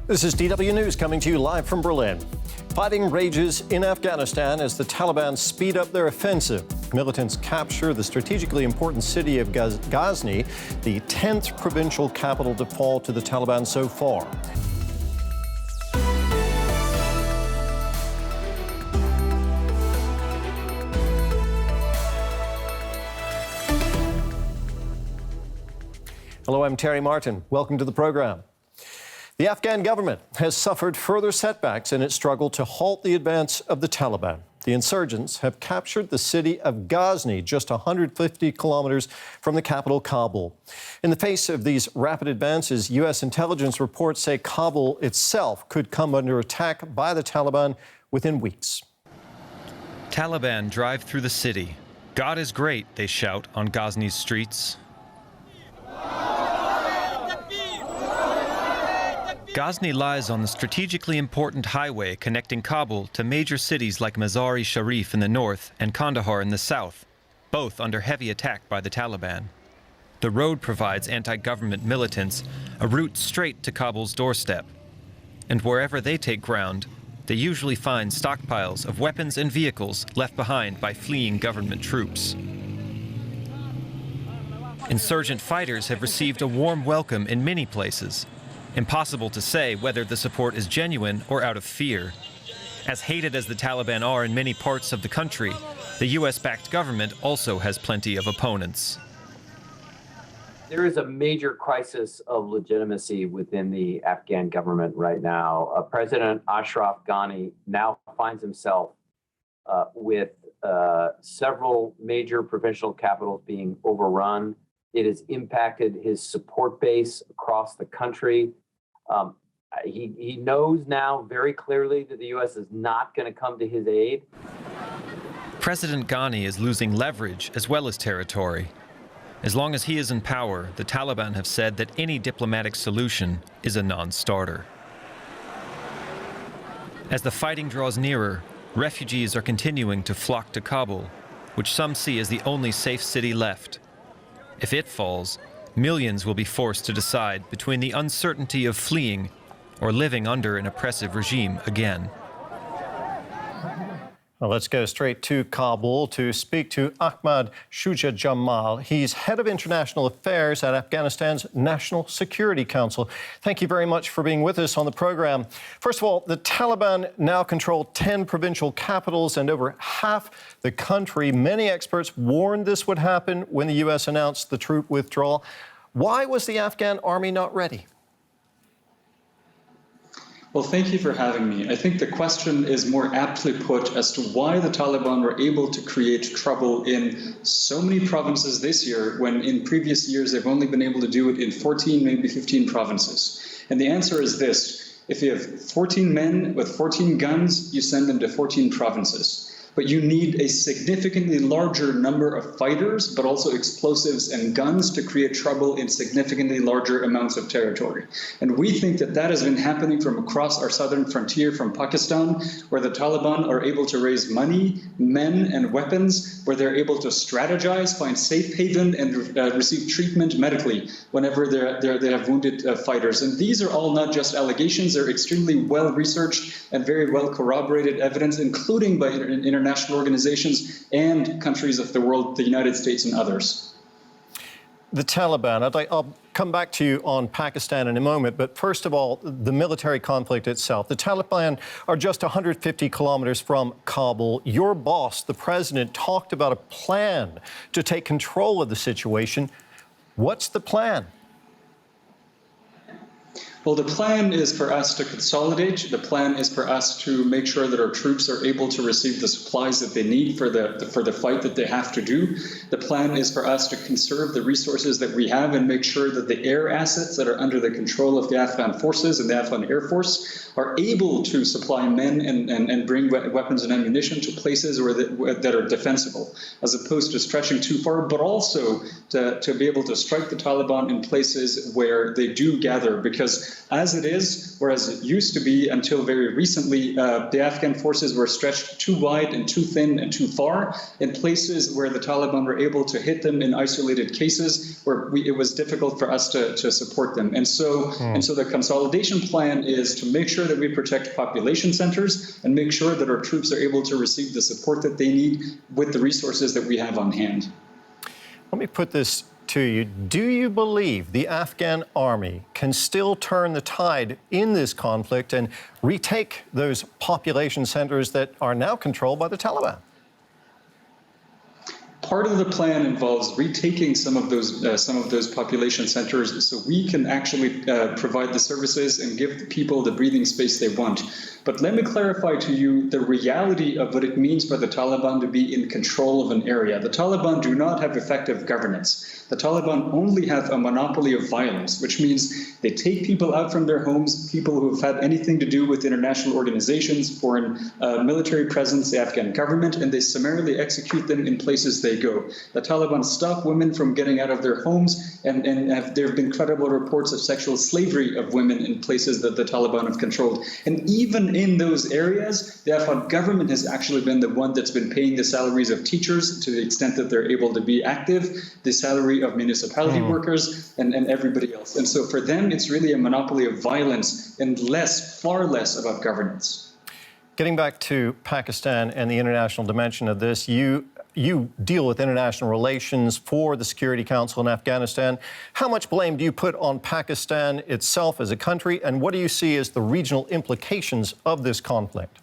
This is DW News coming to you live from Berlin. Fighting rages in Afghanistan as the Taliban speed up their offensive. Militants capture the strategically important city of Ghazni, the 10th provincial capital to fall to the Taliban so far. Hello, I'm Terry Martin. Welcome to the program. The Afghan government has suffered further setbacks in its struggle to halt the advance of the Taliban. The insurgents have captured the city of Ghazni, just 150 kilometers from the capital, Kabul. In the face of these rapid advances, U.S. intelligence reports say Kabul itself could come under attack by the Taliban within weeks. Taliban drive through the city. God is great, they shout on Ghazni's streets. Ghazni lies on the strategically important highway connecting Kabul to major cities like Mazar-e-Sharif in the north and Kandahar in the south, both under heavy attack by the Taliban. The road provides anti-government militants a route straight to Kabul's doorstep. And wherever they take ground, they usually find stockpiles of weapons and vehicles left behind by fleeing government troops. Insurgent fighters have received a warm welcome in many places. Impossible to say whether the support is genuine or out of fear. As hated as the Taliban are in many parts of the country, the U.S.-backed government also has plenty of opponents. There is a major crisis of legitimacy within the Afghan government right now. President Ashraf Ghani now finds himself with several major provincial capitals being overrun. It has impacted his support base across the country. He knows now very clearly that the U.S. is not going to come to his aid. President Ghani is losing leverage as well as territory. As long as he is in power, the Taliban have said that any diplomatic solution is a non-starter. As the fighting draws nearer, refugees are continuing to flock to Kabul, which some see as the only safe city left. If it falls, millions will be forced to decide between the uncertainty of fleeing or living under an oppressive regime again. Well, let's go straight to Kabul to speak to Ahmad Shuja Jamal. He's head of international affairs at Afghanistan's National Security Council. Thank you very much for being with us on the program. First of all, the Taliban now control 10 provincial capitals and over half the country. Many experts warned this would happen when the U.S. announced the troop withdrawal. Why was the Afghan army not ready? Well, thank you for having me. I think the question is more aptly put as to why the Taliban were able to create trouble in so many provinces this year, when in previous years they've only been able to do it in 14, maybe 15 provinces. And the answer is this: if you have 14 men with 14 guns, you send them to 14 provinces. But you need a significantly larger number of fighters, but also explosives and guns to create trouble in significantly larger amounts of territory. And we think that that has been happening from across our southern frontier from Pakistan, where the Taliban are able to raise money, men, and weapons, where they're able to strategize, find safe haven, and receive treatment medically whenever they have wounded fighters. And these are all not just allegations, they're extremely well-researched and very well-corroborated evidence, including by international organizations and countries of the world, the United States and others. The Taliban, I'll come back to you on Pakistan in a moment, but first of all, the military conflict itself. The Taliban are just 150 kilometers from Kabul. Your boss, the president, talked about a plan to take control of the situation. What's the plan? Well, the plan is for us to consolidate. The plan is for us to make sure that our troops are able to receive the supplies that they need for the fight that they have to do. The plan is for us to conserve the resources that we have and make sure that the air assets that are under the control of the Afghan forces and the Afghan Air Force are able to supply men and bring weapons and ammunition to places that are defensible, as opposed to stretching too far, but also to be able to strike the Taliban in places where they do gather, because As it is, or as it used to be until very recently, the Afghan forces were stretched too wide and too thin and too far in places where the Taliban were able to hit them in isolated cases where it was difficult for us to support them. And so the consolidation plan is to make sure that we protect population centers and make sure that our troops are able to receive the support that they need with the resources that we have on hand. Let me put this to you. Do you believe the Afghan army can still turn the tide in this conflict and retake those population centers that are now controlled by the Taliban? Part of the plan involves retaking some of those population centers so we can actually provide the services and give the people the breathing space they want. But let me clarify to you the reality of what it means for the Taliban to be in control of an area. The Taliban do not have effective governance. The Taliban only have a monopoly of violence, which means they take people out from their homes, people who have had anything to do with international organizations, foreign military presence, the Afghan government, and they summarily execute them in places they go. The Taliban stop women from getting out of their homes, and there have been credible reports of sexual slavery of women in places that the Taliban have controlled. And even in those areas, the Afghan government has actually been the one that's been paying the salaries of teachers to the extent that they're able to be active, the salary of municipality workers, and everybody else. And so for them, it's really a monopoly of violence and far less about governance. Getting back to Pakistan and the international dimension of this, you deal with international relations for the Security Council in Afghanistan. How much blame do you put on Pakistan itself as a country, and what do you see as the regional implications of this conflict?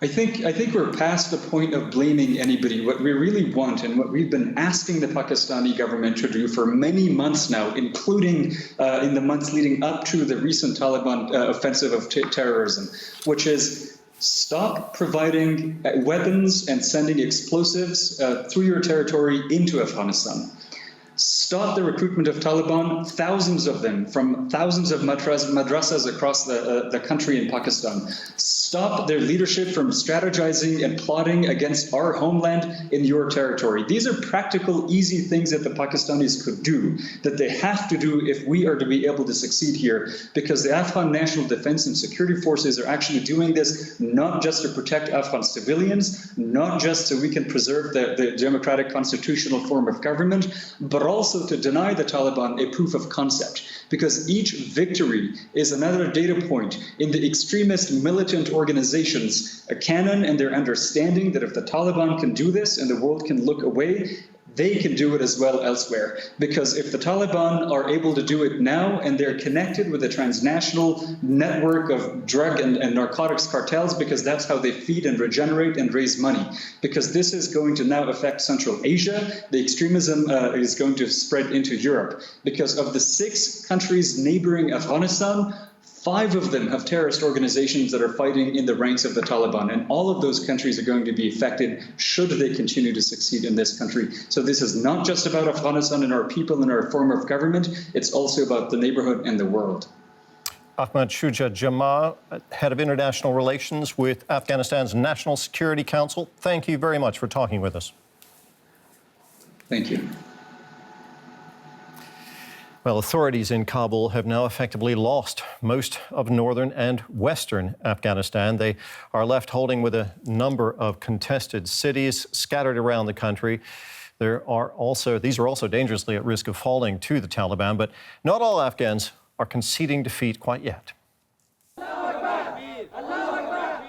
I think we're past the point of blaming anybody. What we really want and what we've been asking the Pakistani government to do for many months now, including in the months leading up to the recent Taliban offensive of terrorism, which is stop providing weapons and sending explosives through your territory into Afghanistan. Stop the recruitment of Taliban, thousands of them, from thousands of madrasas across the country in Pakistan. Stop their leadership from strategizing and plotting against our homeland in your territory. These are practical, easy things that the Pakistanis could do, that they have to do if we are to be able to succeed here, because the Afghan National Defense and Security Forces are actually doing this not just to protect Afghan civilians, not just so we can preserve the democratic constitutional form of government, but also to deny the Taliban a proof of concept, because each victory is another data point in the extremist militant organizations, a canon and their understanding that if the Taliban can do this and the world can look away, they can do it as well elsewhere. Because if the Taliban are able to do it now and they're connected with a transnational network of drug and narcotics cartels, because that's how they feed and regenerate and raise money. Because this is going to now affect Central Asia, the extremism is going to spread into Europe. Because of the 6 countries neighboring Afghanistan, 5 of them have terrorist organizations that are fighting in the ranks of the Taliban, and all of those countries are going to be affected should they continue to succeed in this country. So this is not just about Afghanistan and our people and our form of government, it's also about the neighborhood and the world. Ahmad Shuja Jamal, Head of International Relations with Afghanistan's National Security Council, thank you very much for talking with us. Thank you. Well, authorities in Kabul have now effectively lost most of northern and western Afghanistan. They are left holding with a number of contested cities scattered around the country. These are also dangerously at risk of falling to the Taliban, but not all Afghans are conceding defeat quite yet.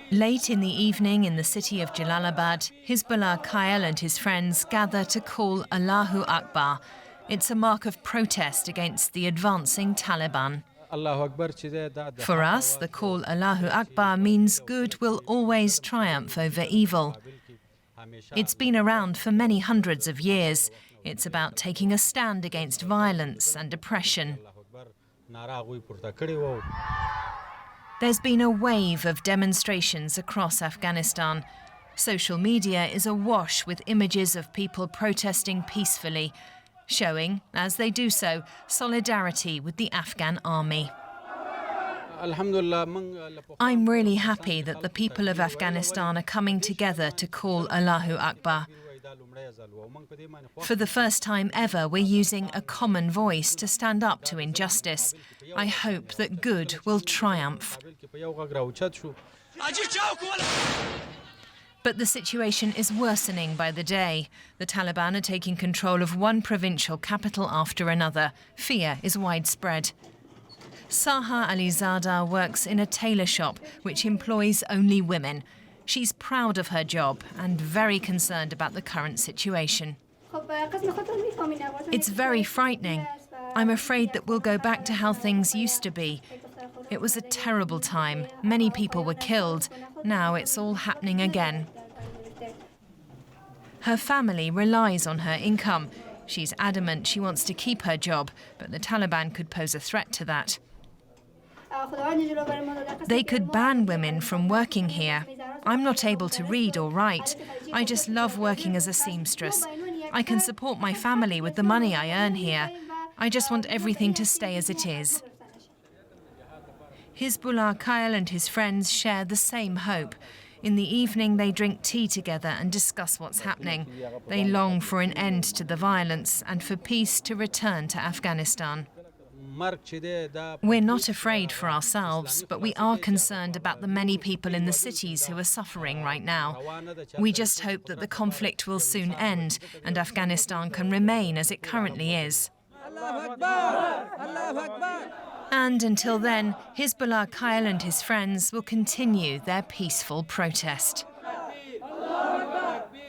Late in the evening in the city of Jalalabad, Hizbullah Khail and his friends gather to call Allahu Akbar. It's a mark of protest against the advancing Taliban. For us, the call Allahu Akbar means good will always triumph over evil. It's been around for many hundreds of years. It's about taking a stand against violence and oppression. There's been a wave of demonstrations across Afghanistan. Social media is awash with images of people protesting peacefully, showing, as they do so, solidarity with the Afghan army. I'm really happy that the people of Afghanistan are coming together to call Allahu Akbar. For the first time ever, we're using a common voice to stand up to injustice. I hope that good will triumph. But the situation is worsening by the day. The Taliban are taking control of one provincial capital after another. Fear is widespread. Saha Alizada works in a tailor shop which employs only women. She's proud of her job and very concerned about the current situation. It's very frightening. I'm afraid that we'll go back to how things used to be. It was a terrible time. Many people were killed. Now it's all happening again. Her family relies on her income. She's adamant she wants to keep her job, but the Taliban could pose a threat to that. They could ban women from working here. I'm not able to read or write. I just love working as a seamstress. I can support my family with the money I earn here. I just want everything to stay as it is. Hizbullah Kyle and his friends share the same hope. In the evening, they drink tea together and discuss what's happening. They long for an end to the violence and for peace to return to Afghanistan. We're not afraid for ourselves, but we are concerned about the many people in the cities who are suffering right now. We just hope that the conflict will soon end and Afghanistan can remain as it currently is. And until then, Hizbullah Kyle and his friends will continue their peaceful protest.